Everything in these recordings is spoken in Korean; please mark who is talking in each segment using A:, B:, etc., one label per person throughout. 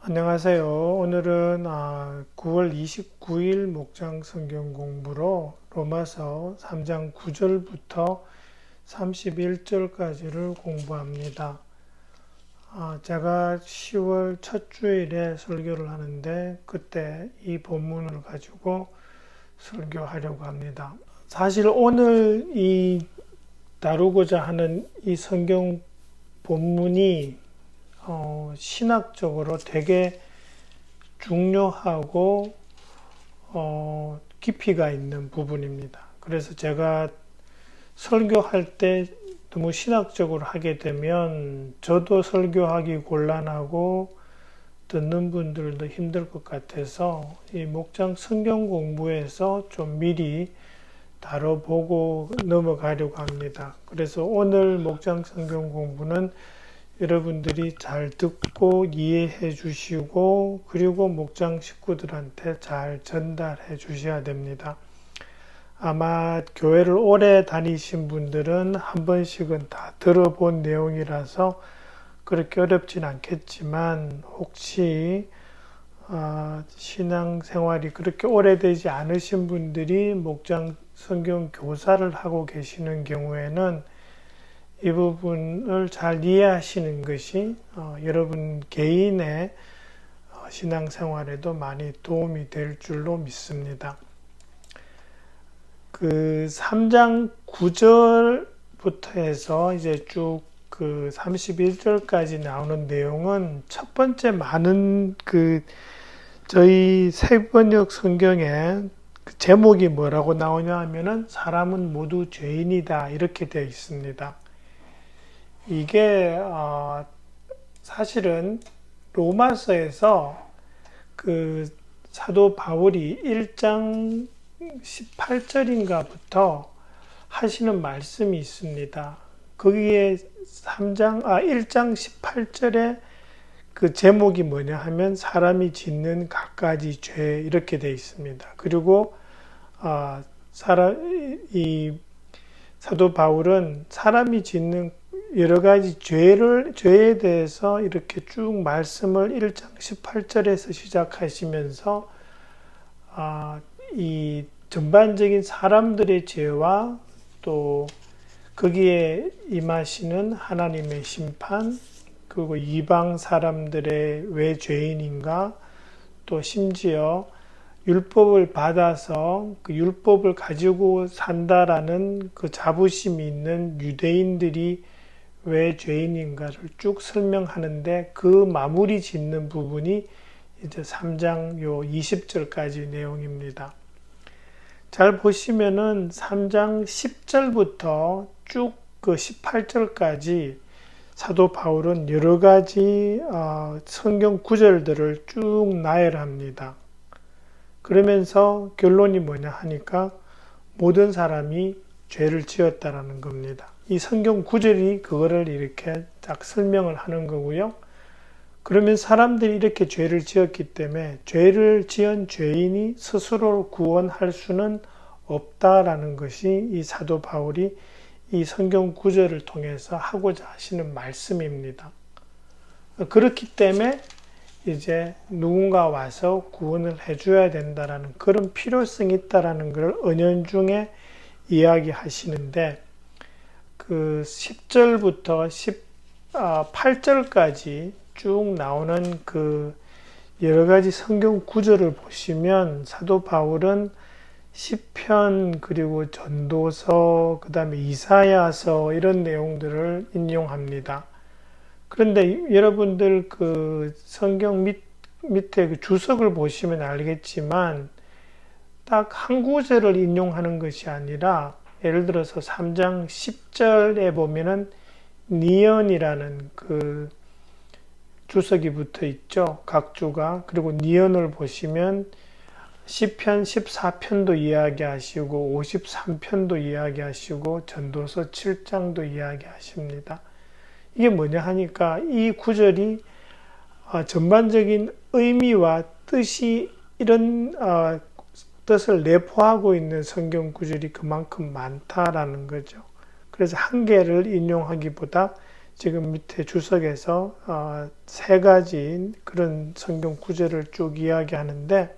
A: 안녕하세요. 오늘은 9월 29일 목장 성경 공부로 로마서 3장 9절부터 31절까지를 공부합니다. 제가 10월 첫 주일에 설교를 하는데 그때 이 본문을 가지고 설교하려고 합니다. 사실 오늘 다루고자 하는 이 성경 본문이 신학적으로 되게 중요하고 깊이가 있는 부분입니다. 그래서 제가 설교할 때 너무 신학적으로 하게 되면 저도 설교하기 곤란하고 듣는 분들도 힘들 것 같아서 이 목장 성경 공부에서 좀 미리 다뤄보고 넘어가려고 합니다. 그래서 오늘 목장 성경 공부는 여러분들이 잘 듣고 이해해 주시고 그리고 목장 식구들한테 잘 전달해 주셔야 됩니다. 아마 교회를 오래 다니신 분들은 한 번씩은 다 들어본 내용이라서 그렇게 어렵진 않겠지만 혹시 신앙생활이 그렇게 오래되지 않으신 분들이 목장 성경 교사를 하고 계시는 경우에는 이 부분을 잘 이해하시는 것이 여러분 개인의 신앙생활에도 많이 도움이 될 줄로 믿습니다. 그 3장 9절부터 해서 이제 쭉 그 31절까지 나오는 내용은 첫 번째 많은 저희 새번역 성경에 그 제목이 뭐라고 나오냐 하면은 사람은 모두 죄인이다 이렇게 되어 있습니다. 이게 사실은 로마서에서 그 사도 바울이 1장 18절인가부터 하시는 말씀이 있습니다. 거기에 1장 18절에 그 제목이 뭐냐 하면 사람이 짓는 갖가지 죄 이렇게 되어 있습니다. 그리고 사도 바울은 사람이 짓는 여러 가지 죄에 대해서 이렇게 쭉 말씀을 1장 18절에서 시작하시면서 이 전반적인 사람들의 죄와 또 거기에 임하시는 하나님의 심판, 그리고 이방 사람들의 왜 죄인인가, 또 심지어 율법을 받아서 그 율법을 가지고 산다라는 그 자부심이 있는 유대인들이 왜 죄인인가를 쭉 설명하는데 그 마무리 짓는 부분이 이제 3장 20절까지 내용입니다. 잘 보시면은 3장 10절부터 쭉 그 18절까지 사도 바울은 여러 가지 성경 구절들을 쭉 나열합니다. 그러면서 결론이 뭐냐 하니까 모든 사람이 죄를 지었다라는 겁니다. 이 성경 구절이 그거를 이렇게 딱 설명을 하는 거고요. 그러면 사람들이 이렇게 죄를 지었기 때문에 죄를 지은 죄인이 스스로 구원할 수는 없다라는 것이 이 사도 바울이 이 성경 구절을 통해서 하고자 하시는 말씀입니다. 그렇기 때문에 이제 누군가 와서 구원을 해줘야 된다라는 그런 필요성이 있다라는 걸 은연중에 이야기하시는데 그 10절부터 18절까지 쭉 나오는 그 여러 가지 성경 구절을 보시면 사도 바울은 시편 그리고 전도서 그다음에 이사야서 이런 내용들을 인용합니다. 그런데 여러분들 그 성경 밑에 그 주석을 보시면 알겠지만 딱 한 구절을 인용하는 것이 아니라 예를 들어서 3장 10절에 보면은 니언이라는 그 주석이 붙어 있죠. 각 주가. 그리고 니언을 보시면 시편 14편도 이야기하시고 53편도 이야기하시고 전도서 7장도 이야기하십니다. 이게 뭐냐 하니까 이 구절이 전반적인 의미와 뜻이 이런 뜻을 내포하고 있는 성경 구절이 그만큼 많다라는 거죠. 그래서 한 개를 인용하기보다 지금 밑에 주석에서 세 가지 그런 성경 구절을 쭉 이야기하는데,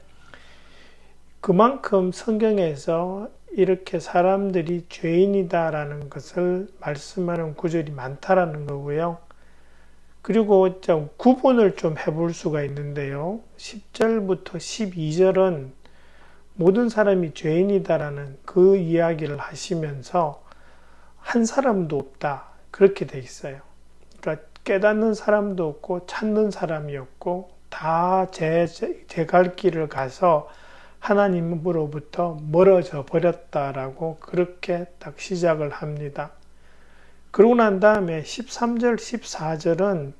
A: 그만큼 성경에서 이렇게 사람들이 죄인이다라는 것을 말씀하는 구절이 많다라는 거고요. 그리고 좀 구분을 좀 해볼 수가 있는데요. 10절부터 12절은 모든 사람이 죄인이다라는 그 이야기를 하시면서 한 사람도 없다, 그렇게 돼 있어요. 그러니까 깨닫는 사람도 없고 찾는 사람이 없고 다 제 갈 길을 가서 하나님으로부터 멀어져 버렸다라고 그렇게 딱 시작을 합니다. 그러고 난 다음에 13절, 14절은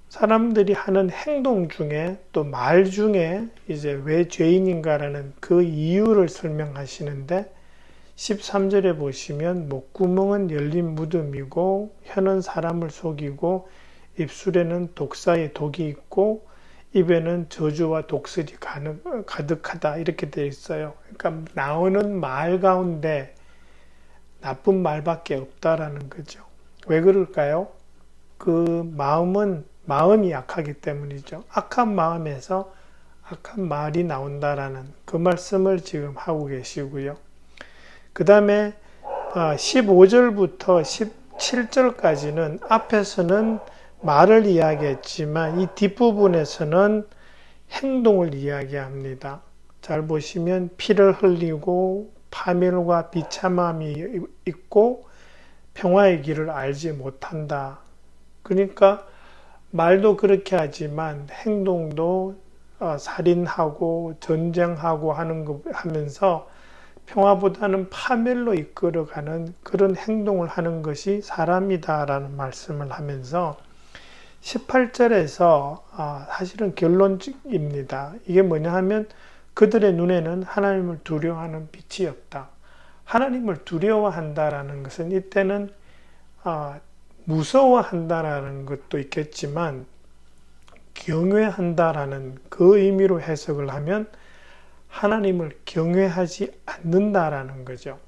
A: 사람들이 하는 행동 중에 또 말 중에 이제 왜 죄인인가라는 그 이유를 설명하시는데, 13절에 보시면 목구멍은 열린 무덤이고 혀는 사람을 속이고 입술에는 독사의 독이 있고 입에는 저주와 독설이 가득하다, 이렇게 되어 있어요. 그러니까 나오는 말 가운데 나쁜 말밖에 없다라는 거죠. 왜 그럴까요? 그 마음이 약하기 때문이죠. 악한 마음에서 악한 말이 나온다라는 그 말씀을 지금 하고 계시고요. 그 다음에 15절부터 17절까지는 앞에서는 말을 이야기했지만 이 뒷부분에서는 행동을 이야기합니다. 잘 보시면 피를 흘리고 파멸과 비참함이 있고 평화의 길을 알지 못한다. 그러니까 말도 그렇게 하지만 행동도 살인하고 전쟁하고 하면서 평화보다는 파멸로 이끌어가는 그런 행동을 하는 것이 사람이다라는 말씀을 하면서 18절에서 사실은 결론입니다. 이게 뭐냐 하면 그들의 눈에는 하나님을 두려워하는 빛이 없다. 하나님을 두려워한다라는 것은 이때는 무서워한다라는 것도 있겠지만 경외한다라는 그 의미로 해석을 하면 하나님을 경외하지 않는다라는 거죠.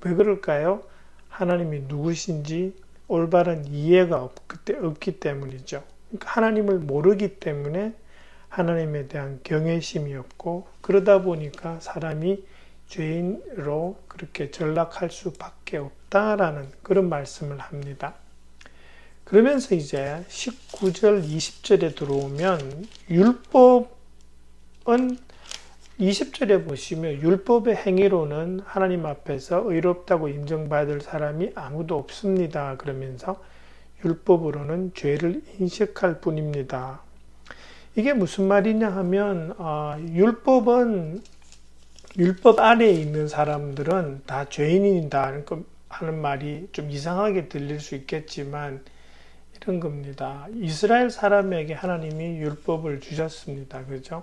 A: 왜 그럴까요? 하나님이 누구신지 올바른 이해가 없기 때문이죠. 그러니까 하나님을 모르기 때문에 하나님에 대한 경외심이 없고, 그러다 보니까 사람이 죄인으로 그렇게 전락할 수밖에 없다라는 그런 말씀을 합니다. 그러면서 이제 19절, 20절에 들어오면 율법은 20절에 보시면 율법의 행위로는 하나님 앞에서 의롭다고 인정받을 사람이 아무도 없습니다. 그러면서 율법으로는 죄를 인식할 뿐입니다. 이게 무슨 말이냐 하면 율법 아래에 있는 사람들은 다 죄인이다 하는 말이 좀 이상하게 들릴 수 있겠지만 이런 겁니다. 이스라엘 사람에게 하나님이 율법을 주셨습니다. 그죠?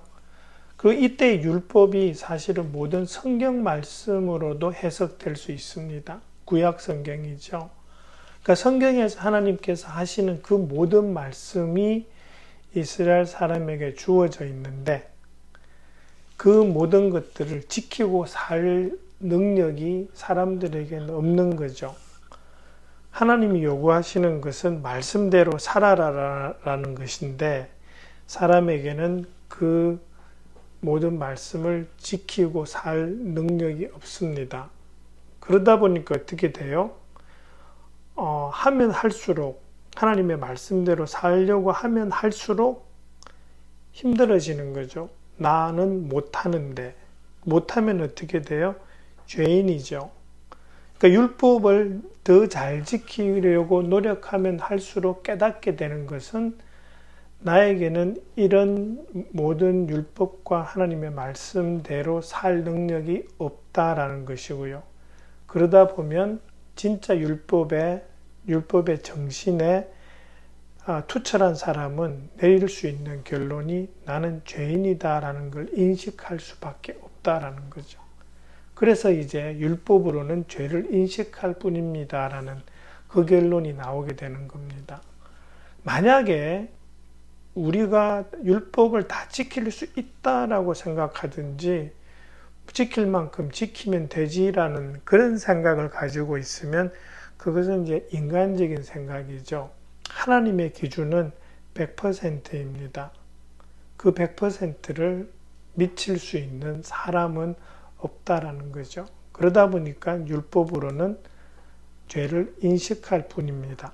A: 그리고 이때 율법이 사실은 모든 성경 말씀으로도 해석될 수 있습니다. 구약 성경이죠. 그러니까 성경에서 하나님께서 하시는 그 모든 말씀이 이스라엘 사람에게 주어져 있는데 그 모든 것들을 지키고 살 능력이 사람들에게는 없는 거죠. 하나님이 요구하시는 것은 말씀대로 살아라라는 것인데 사람에게는 그 모든 말씀을 지키고 살 능력이 없습니다. 그러다 보니까 어떻게 돼요? 하면 할수록 하나님의 말씀대로 살려고 하면 할수록 힘들어지는 거죠. 나는 못하는데 못하면 어떻게 돼요? 죄인이죠. 그러니까 율법을 더 잘 지키려고 노력하면 할수록 깨닫게 되는 것은 나에게는 이런 모든 율법과 하나님의 말씀대로 살 능력이 없다라는 것이고요. 그러다 보면 진짜 율법의 정신에 투철한 사람은 내릴 수 있는 결론이 나는 죄인이다라는 걸 인식할 수밖에 없다라는 거죠. 그래서 이제 율법으로는 죄를 인식할 뿐입니다라는 그 결론이 나오게 되는 겁니다. 만약에 우리가 율법을 다 지킬 수 있다라고 생각하든지 지킬 만큼 지키면 되지라는 그런 생각을 가지고 있으면 그것은 이제 인간적인 생각이죠. 하나님의 기준은 100%입니다. 그 100%를 미칠 수 있는 사람은 없다라는 거죠. 그러다 보니까 율법으로는 죄를 인식할 뿐입니다.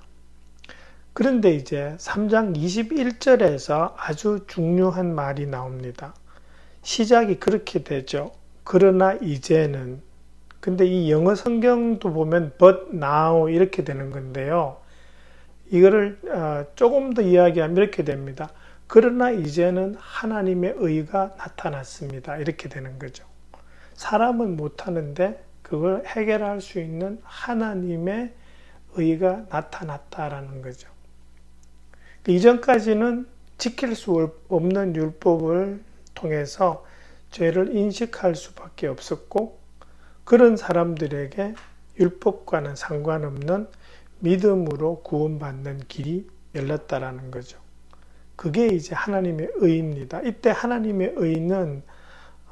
A: 그런데 이제 3장 21절에서 아주 중요한 말이 나옵니다. 시작이 그렇게 되죠. 그러나 이제는. 근데 이 영어 성경도 보면 but now 이렇게 되는 건데요. 이거를 조금 더 이야기하면 이렇게 됩니다. 그러나 이제는 하나님의 의가 나타났습니다. 이렇게 되는 거죠. 사람은 못하는데 그걸 해결할 수 있는 하나님의 의가 나타났다라는 거죠. 이전까지는 지킬 수 없는 율법을 통해서 죄를 인식할 수밖에 없었고, 그런 사람들에게 율법과는 상관없는 믿음으로 구원받는 길이 열렸다라는 거죠. 그게 이제 하나님의 의입니다. 이때 하나님의 의는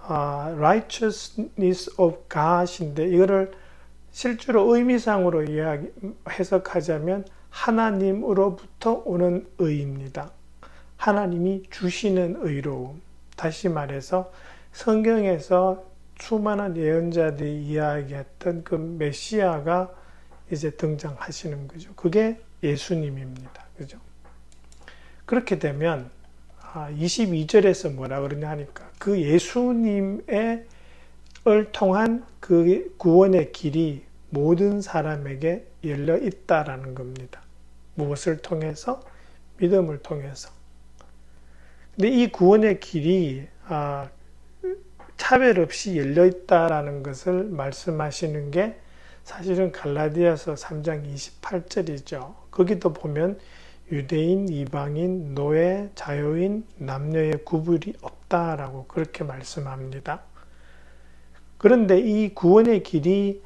A: righteousness of God인데, 이거를 실제로 의미상으로 해석하자면 하나님으로부터 오는 의입니다. 하나님이 주시는 의로움. 다시 말해서 성경에서 수많은 예언자들이 이야기했던 그 메시아가 이제 등장하시는 거죠. 그게 예수님입니다. 그죠? 그렇게 되면 22절에서 뭐라 그러냐 하니까 그 예수님을 통한 그 구원의 길이 모든 사람에게 열려 있다라는 겁니다. 무엇을 통해서? 믿음을 통해서. 근데 이 구원의 길이 차별 없이 열려 있다라는 것을 말씀하시는 게 사실은 갈라디아서 3장 28절이죠. 거기도 보면 유대인, 이방인, 노예, 자유인, 남녀의 구분이 없다라고 그렇게 말씀합니다. 그런데 이 구원의 길이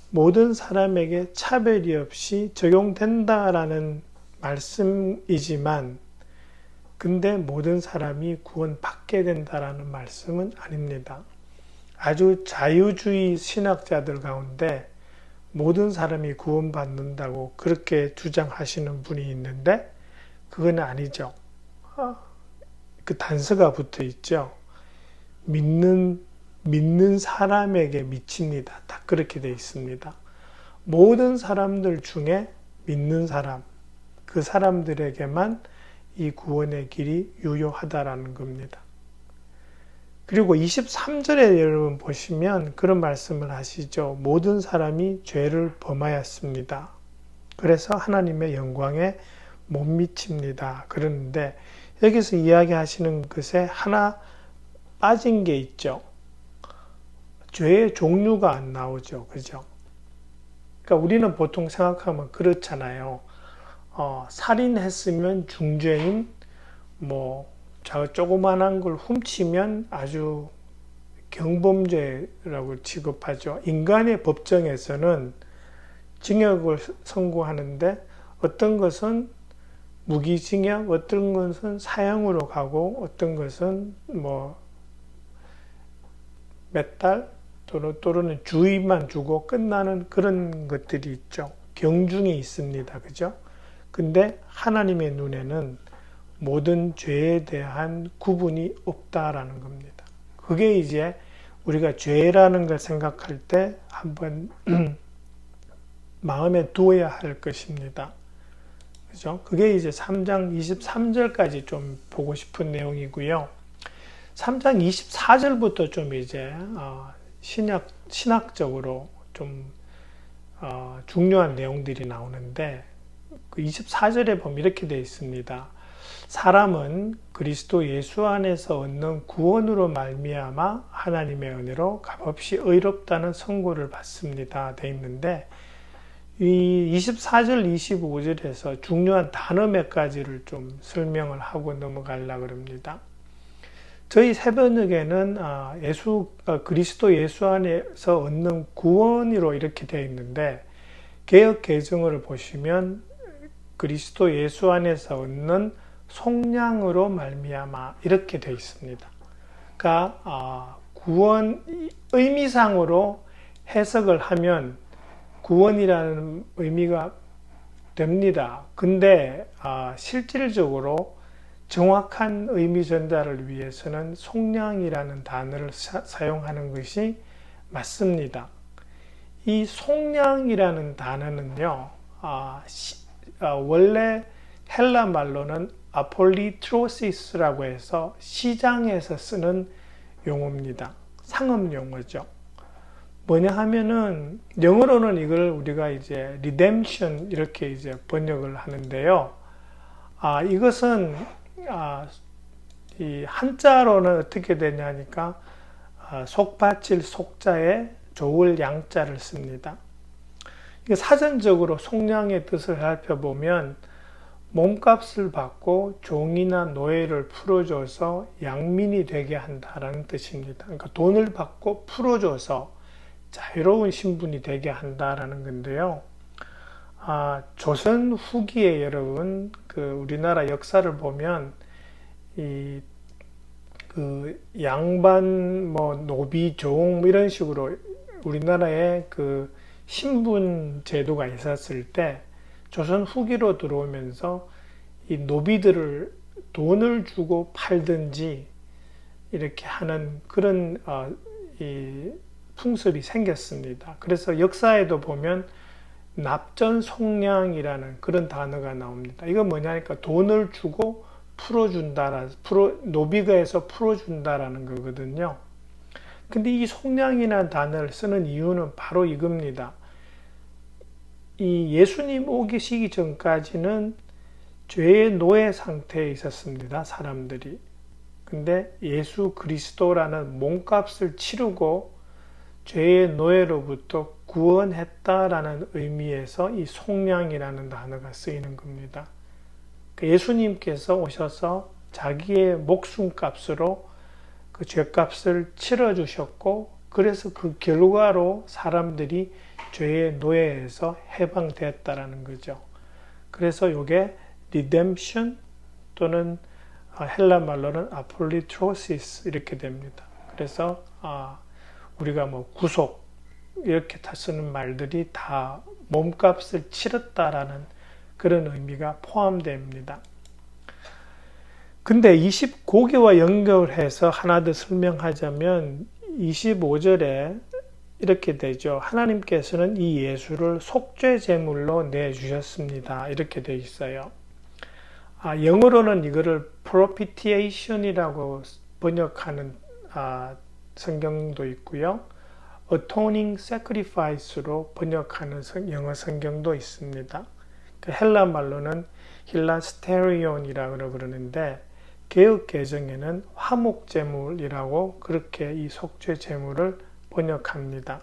A: 모든 사람에게 차별이 없이 적용된다라는 말씀이지만, 근데 모든 사람이 구원받게 된다라는 말씀은 아닙니다. 아주 자유주의 신학자들 가운데 모든 사람이 구원받는다고 그렇게 주장하시는 분이 있는데, 그건 아니죠. 그 단서가 붙어 있죠. 믿는 사람에게 미칩니다. 딱 그렇게 되어 있습니다. 모든 사람들 중에 믿는 사람, 그 사람들에게만 이 구원의 길이 유효하다라는 겁니다. 그리고 23절에 여러분 보시면 그런 말씀을 하시죠. 모든 사람이 죄를 범하였습니다. 그래서 하나님의 영광에 못 미칩니다. 그러는데 여기서 이야기하시는 것에 하나 빠진 게 있죠. 죄의 종류가 안 나오죠. 그죠? 그러니까 우리는 보통 생각하면 그렇잖아요. 살인했으면 중죄인, 조그만한 걸 훔치면 아주 경범죄라고 취급하죠. 인간의 법정에서는 징역을 선고하는데 어떤 것은 무기징역, 어떤 것은 사형으로 가고, 어떤 것은 몇 달 또는 주의만 주고 끝나는 그런 것들이 있죠. 경중이 있습니다. 그죠? 근데 하나님의 눈에는 모든 죄에 대한 구분이 없다라는 겁니다. 그게 이제 우리가 죄라는 걸 생각할 때 한번 마음에 두어야 할 것입니다. 그죠? 그게 이제 3장 23절까지 좀 보고 싶은 내용이고요. 3장 24절부터 좀 이제 신학적으로 좀 중요한 내용들이 나오는데, 그 24절에 보면 이렇게 되어 있습니다. 사람은 그리스도 예수 안에서 얻는 구원으로 말미암아 하나님의 은혜로 값없이 의롭다는 선고를 받습니다. 되어 있는데, 이 24절, 25절에서 중요한 단어 몇 가지를 좀 설명을 하고 넘어가려고 합니다. 저희 새번역에는 그리스도 예수 안에서 얻는 구원으로 이렇게 되어 있는데, 개역 개정을 보시면 그리스도 예수 안에서 얻는 속량으로 말미암아 이렇게 되어 있습니다. 그러니까 구원 의미상으로 해석을 하면 구원이라는 의미가 됩니다. 근데 실질적으로 정확한 의미 전달을 위해서는 속량이라는 단어를 사용하는 것이 맞습니다. 이 속량이라는 단어는요, 원래 헬라 말로는 아폴리트로시스라고 해서 시장에서 쓰는 용어입니다. 상업 용어죠. 뭐냐 하면은 영어로는 이걸 우리가 이제 redemption 이렇게 이제 번역을 하는데요. 이것은 이 한자로는 어떻게 되냐니까 속받칠 속자에 좋을 양자를 씁니다. 사전적으로 속량의 뜻을 살펴보면 몸값을 받고 종이나 노예를 풀어줘서 양민이 되게 한다라는 뜻입니다. 그러니까 돈을 받고 풀어줘서 자유로운 신분이 되게 한다라는 건데요. 조선 후기에 여러분 우리나라 역사를 보면 그 양반 노비 종 이런 식으로 우리나라에 그 신분 제도가 있었을 때 조선 후기로 들어오면서 이 노비들을 돈을 주고 팔든지 이렇게 하는 그런 이 풍습이 생겼습니다. 그래서 역사에도 보면 납전속량이라는 그런 단어가 나옵니다. 이건 뭐냐니까 돈을 주고 노비가 해서 풀어준다라는 거거든요. 근데 이 속량이라는 단어를 쓰는 이유는 바로 이겁니다. 이 예수님 오시기 전까지는 죄의 노예 상태에 있었습니다. 사람들이. 근데 예수 그리스도라는 몸값을 치르고 죄의 노예로부터 구원했다라는 의미에서 이 속량이라는 단어가 쓰이는 겁니다. 예수님께서 오셔서 자기의 목숨값으로 그 죄값을 치러주셨고, 그래서 그 결과로 사람들이 죄의 노예에서 해방되었다라는 거죠. 그래서 이게 redemption 또는 헬라 말로는 아폴리트로시스 이렇게 됩니다. 그래서 우리가 구속 이렇게 다 쓰는 말들이 다 몸값을 치렀다라는 그런 의미가 포함됩니다. 근데 29개와 연결해서 하나 더 설명하자면 25절에 이렇게 되죠. 하나님께서는 이 예수를 속죄 제물로 내주셨습니다. 이렇게 되어 있어요. 영어로는 이거를 propitiation이라고 번역하는 성경도 있고요. atoning sacrifice로 번역하는 영어 성경도 있습니다. 헬라 말로는 힐라스테리온이라고 그러는데 개역 개정에는 화목제물이라고 그렇게 이 속죄제물을 번역합니다.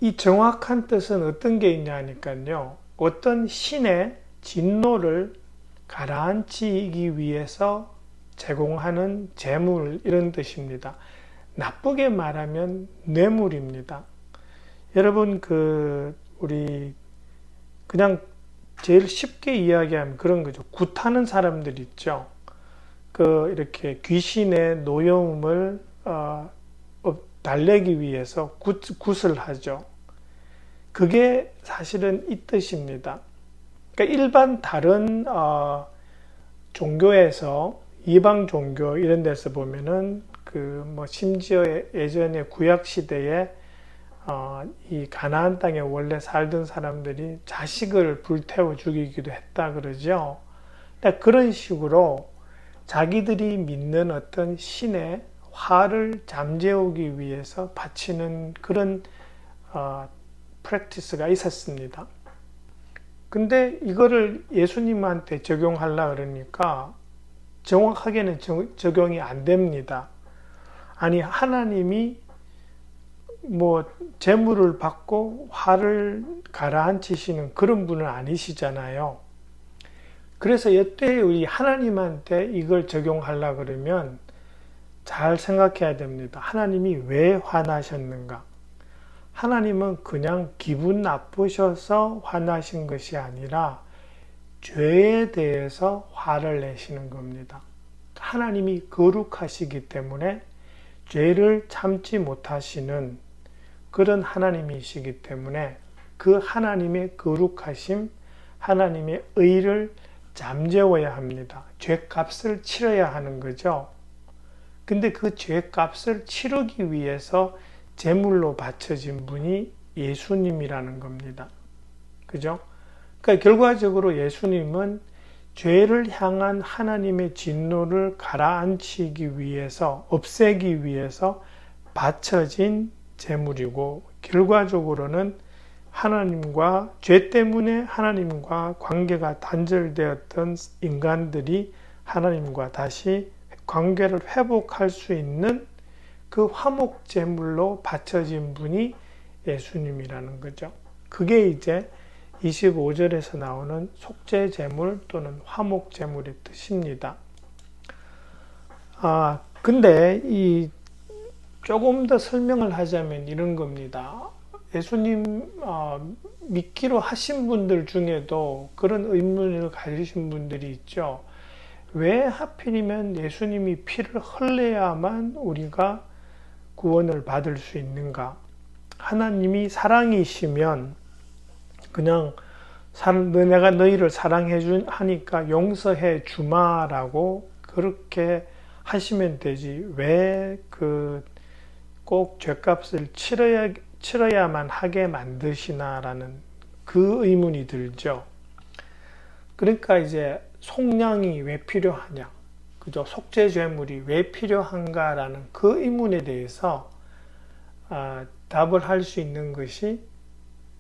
A: 이 정확한 뜻은 어떤 게 있냐니까요. 어떤 신의 진노를 가라앉히기 위해서 제공하는 제물 이런 뜻입니다. 나쁘게 말하면 뇌물입니다. 여러분 우리 그냥 제일 쉽게 이야기하면 그런 거죠. 굿하는 사람들 있죠. 이렇게 귀신의 노여움을 달래기 위해서 굿을 하죠. 그게 사실은 이 뜻입니다. 그러니까 일반 다른 종교에서 이방 종교 이런 데서 보면은 심지어 예전에 구약 시대에 이 가나안 땅에 원래 살던 사람들이 자식을 불태워 죽이기도 했다 그러죠. 그런 식으로 자기들이 믿는 어떤 신의 화를 잠재우기 위해서 바치는 그런 프랙티스가 있었습니다. 근데 이거를 예수님한테 적용하려고 그러니까 정확하게는 적용이 안 됩니다. 아니, 하나님이 재물을 받고 화를 가라앉히시는 그런 분은 아니시잖아요. 그래서 이때 우리 하나님한테 이걸 적용하려고 그러면 잘 생각해야 됩니다. 하나님이 왜 화나셨는가? 하나님은 그냥 기분 나쁘셔서 화나신 것이 아니라 죄에 대해서 화를 내시는 겁니다. 하나님이 거룩하시기 때문에 죄를 참지 못하시는 그런 하나님이시기 때문에 그 하나님의 거룩하심, 하나님의 의를 잠재워야 합니다. 죄값을 치러야 하는 거죠. 근데 그 죄값을 치르기 위해서 제물로 바쳐진 분이 예수님이라는 겁니다. 그죠? 그러니까 결과적으로 예수님은 죄를 향한 하나님의 진노를 가라앉히기 위해서, 없애기 위해서 바쳐진 제물이고, 결과적으로는 하나님과, 죄 때문에 하나님과 관계가 단절되었던 인간들이 하나님과 다시 관계를 회복할 수 있는 그 화목제물로 바쳐진 분이 예수님이라는 거죠. 그게 이제 25절에서 나오는 속죄제물 또는 화목제물의 뜻입니다. 근데 조금 더 설명을 하자면 이런 겁니다. 예수님 믿기로 하신 분들 중에도 그런 의문을 가지신 분들이 있죠. 왜 하필이면 예수님이 피를 흘려야만 우리가 구원을 받을 수 있는가? 하나님이 사랑이시면 그냥 내가 너희를 하니까 용서해 주마라고 그렇게 하시면 되지. 왜 꼭 죄값을 치러야만 하게 만드시나라는 그 의문이 들죠. 그러니까 이제 속량이 왜 필요하냐, 그죠? 속죄제물이 왜 필요한가라는 그 의문에 대해서 답을 할 수 있는 것이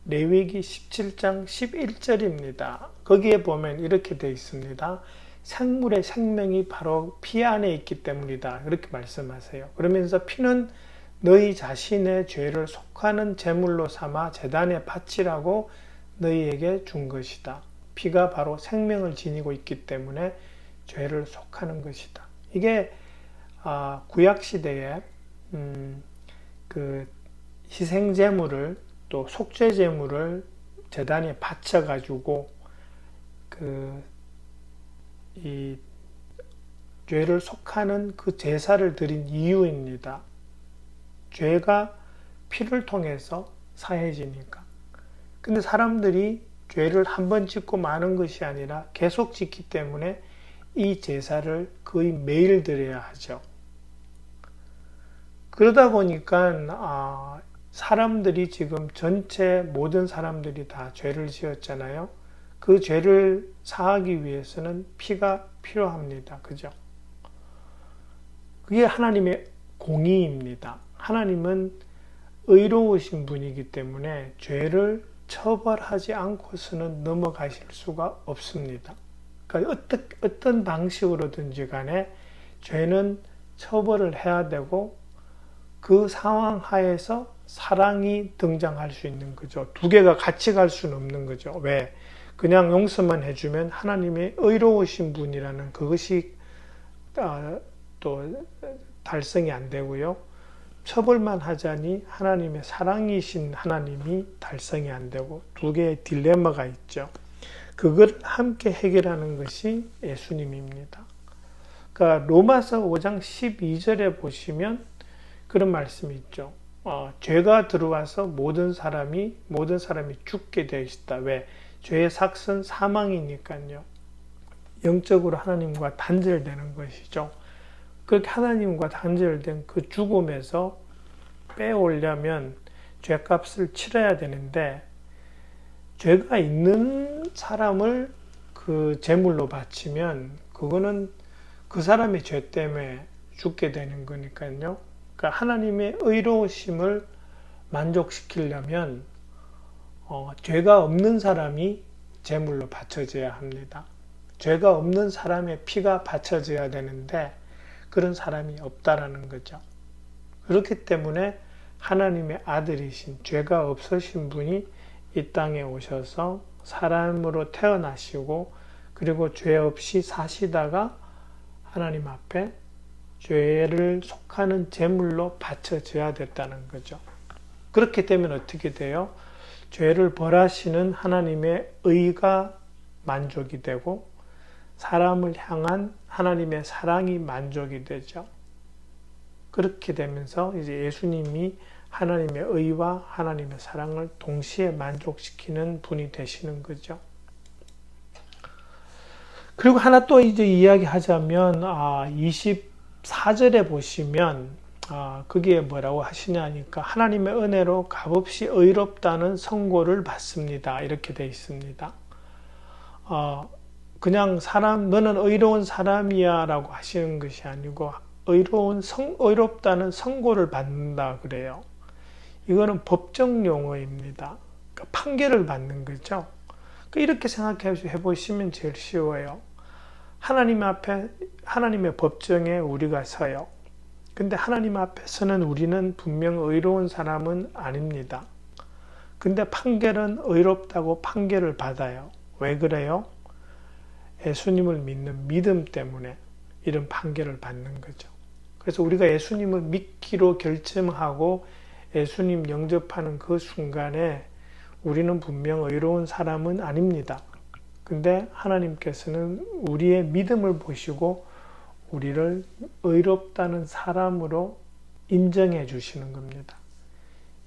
A: 레위기 17장 11절입니다. 거기에 보면 이렇게 되어 있습니다. 생물의 생명이 바로 피 안에 있기 때문이다. 이렇게 말씀하세요. 그러면서 피는 너희 자신의 죄를 속하는 제물로 삼아 제단에 바치라고 너희에게 준 것이다. 피가 바로 생명을 지니고 있기 때문에 죄를 속하는 것이다. 이게 구약시대에 그 희생제물을 또 속죄제물을 제단에 바쳐가지고 이 죄를 속하는 그 제사를 드린 이유입니다. 죄가 피를 통해서 사해지니까. 근데 사람들이 죄를 한 번 짓고 마는 것이 아니라 계속 짓기 때문에 이 제사를 거의 매일 드려야 하죠. 그러다 보니까 사람들이 지금 전체 모든 사람들이 다 죄를 지었잖아요. 그 죄를 사하기 위해서는 피가 필요합니다. 그죠? 그게 하나님의 공의입니다. 하나님은 의로우신 분이기 때문에 죄를 처벌하지 않고서는 넘어가실 수가 없습니다. 그러니까 어떤 방식으로든지 간에 죄는 처벌을 해야 되고 그 상황 하에서 사랑이 등장할 수 있는 거죠. 두 개가 같이 갈 수는 없는 거죠. 왜? 그냥 용서만 해주면 하나님의 의로우신 분이라는 그것이 또 달성이 안 되고요. 처벌만 하자니 하나님의 사랑이신 하나님이 달성이 안 되고 두 개의 딜레마가 있죠. 그걸 함께 해결하는 것이 예수님입니다. 그러니까 로마서 5장 12절에 보시면 그런 말씀이 있죠. 죄가 들어와서 모든 사람이 죽게 되어 있다. 왜? 죄의 삭은 사망이니까요. 영적으로 하나님과 단절되는 것이죠. 그렇게 하나님과 단절된 그 죽음에서 빼오려면 죄값을 치러야 되는데, 죄가 있는 사람을 그 제물로 바치면 그거는 그 사람의 죄 때문에 죽게 되는 거니까요. 그러니까 하나님의 의로우심을 만족시키려면 죄가 없는 사람이 제물로 바쳐져야 합니다. 죄가 없는 사람의 피가 바쳐져야 되는데 그런 사람이 없다라는 거죠. 그렇기 때문에 하나님의 아들이신 죄가 없으신 분이 이 땅에 오셔서 사람으로 태어나시고 그리고 죄 없이 사시다가 하나님 앞에 죄를 속하는 제물로 바쳐져야 됐다는 거죠. 그렇게 되면 어떻게 돼요? 죄를 벌하시는 하나님의 의가 만족이 되고 사람을 향한 하나님의 사랑이 만족이 되죠. 그렇게 되면서 이제 예수님이 하나님의 의와 하나님의 사랑을 동시에 만족시키는 분이 되시는 거죠. 그리고 하나 또 이제 이야기하자면 24절에 보시면 거기에 뭐라고 하시냐 하니까 하나님의 은혜로 값없이 의롭다는 선고를 받습니다. 이렇게 되어 있습니다. 그냥 너는 의로운 사람이야 라고 하시는 것이 아니고 의롭다는 선고를 받는다 그래요. 이거는 법정 용어입니다. 그러니까 판결을 받는 거죠. 이렇게 생각해 보시면 제일 쉬워요. 하나님 앞에, 하나님의 법정에 우리가 서요. 근데 하나님 앞에서는 우리는 분명 의로운 사람은 아닙니다. 근데 판결은 의롭다고 판결을 받아요. 왜 그래요? 예수님을 믿는 믿음 때문에 이런 판결을 받는 거죠. 그래서 우리가 예수님을 믿기로 결정하고 예수님 영접하는 그 순간에 우리는 분명 의로운 사람은 아닙니다. 근데 하나님께서는 우리의 믿음을 보시고 우리를 의롭다는 사람으로 인정해 주시는 겁니다.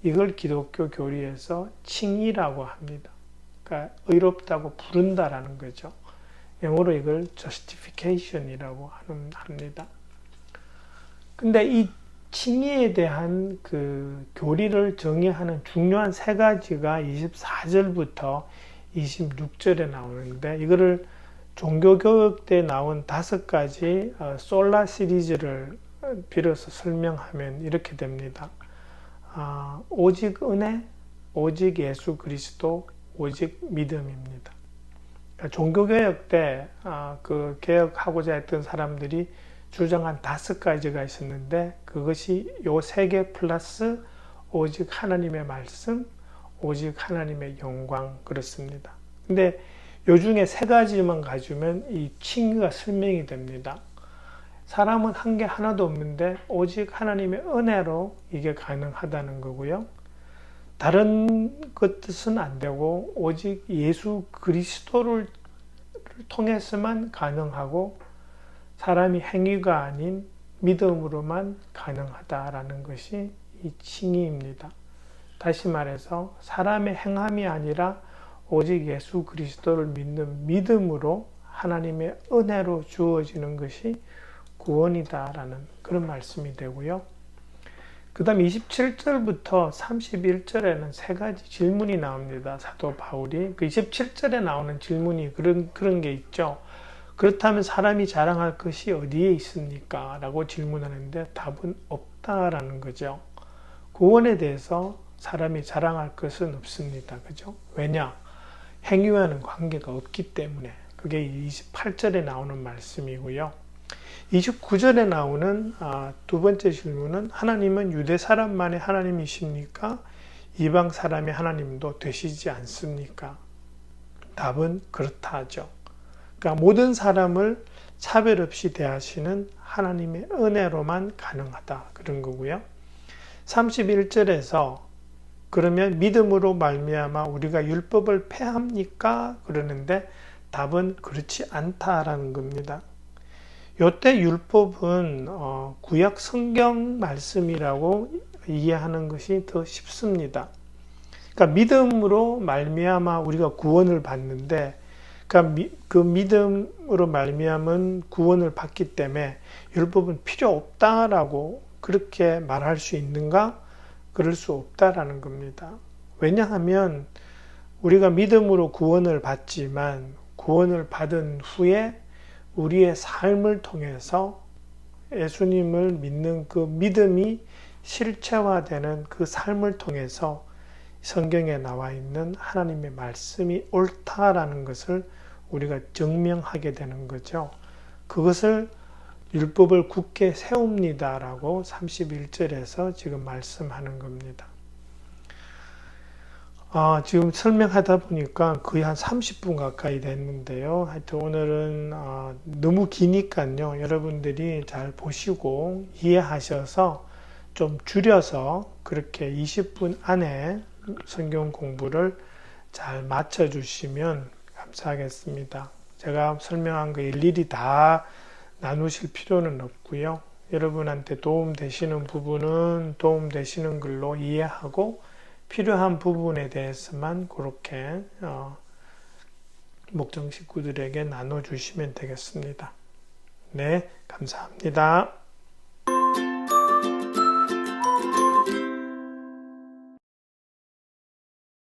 A: 이걸 기독교 교리에서 칭의라고 합니다. 그러니까 의롭다고 부른다라는 거죠. 영어로 이걸 justification이라고 합니다. 근데 이 칭의에 대한 그 교리를 정의하는 중요한 세 가지가 24절부터 26절에 나오는데 이거를 종교교육 때 나온 5가지 솔라 시리즈를 빌어서 설명하면 이렇게 됩니다. 오직 은혜, 오직 예수 그리스도, 오직 믿음입니다. 종교개혁 때 그 개혁하고자 했던 사람들이 주장한 5가지가 있었는데 그것이 요 3개 플러스 오직 하나님의 말씀, 오직 하나님의 영광 그렇습니다. 근데 요 중에 3가지만 가지면 이 칭의가 설명이 됩니다. 사람은 한 게 하나도 없는데 오직 하나님의 은혜로 이게 가능하다는 거고요. 다른 것 뜻은 안 되고 오직 예수 그리스도를 통해서만 가능하고 사람이 행위가 아닌 믿음으로만 가능하다라는 것이 이 칭의입니다. 다시 말해서 사람의 행함이 아니라 오직 예수 그리스도를 믿는 믿음으로 하나님의 은혜로 주어지는 것이 구원이다라는 그런 말씀이 되고요. 그 다음 27절부터 31절에는 3가지 질문이 나옵니다. 사도 바울이. 그 27절에 나오는 질문이 그런 게 있죠. 그렇다면 사람이 자랑할 것이 어디에 있습니까? 라고 질문하는데 답은 없다라는 거죠. 구원에 대해서 사람이 자랑할 것은 없습니다. 그죠? 왜냐? 행위와는 관계가 없기 때문에. 그게 28절에 나오는 말씀이고요. 29절에 나오는 2번째 질문은 하나님은 유대 사람만의 하나님이십니까? 이방 사람의 하나님도 되시지 않습니까? 답은 그렇다 하죠. 그러니까 모든 사람을 차별 없이 대하시는 하나님의 은혜로만 가능하다. 그런 거고요. 31절에서 그러면 믿음으로 말미암아 우리가 율법을 폐합니까? 그러는데 답은 그렇지 않다라는 겁니다. 요때 율법은 구약 성경 말씀이라고 이해하는 것이 더 쉽습니다. 그러니까 믿음으로 말미암아 우리가 구원을 받는데 그러니까 그 믿음으로 말미암은 구원을 받기 때문에 율법은 필요 없다라고 그렇게 말할 수 있는가? 그럴 수 없다라는 겁니다. 왜냐하면 우리가 믿음으로 구원을 받지만 구원을 받은 후에 우리의 삶을 통해서 예수님을 믿는 그 믿음이 실체화되는 그 삶을 통해서 성경에 나와 있는 하나님의 말씀이 옳다라는 것을 우리가 증명하게 되는 거죠. 그것을 율법을 굳게 세웁니다라고 31절에서 지금 말씀하는 겁니다. 지금 설명하다 보니까 거의 한 30분 가까이 됐는데요. 하여튼 오늘은 너무 기니까요. 여러분들이 잘 보시고 이해하셔서 좀 줄여서 그렇게 20분 안에 성경 공부를 잘 맞춰주시면 감사하겠습니다. 제가 설명한 거 일일이 다 나누실 필요는 없고요. 여러분한테 도움 되시는 부분은 도움 되시는 걸로 이해하고 필요한 부분에 대해서만 그렇게 목장 식구들에게 나눠주시면 되겠습니다. 네, 감사합니다.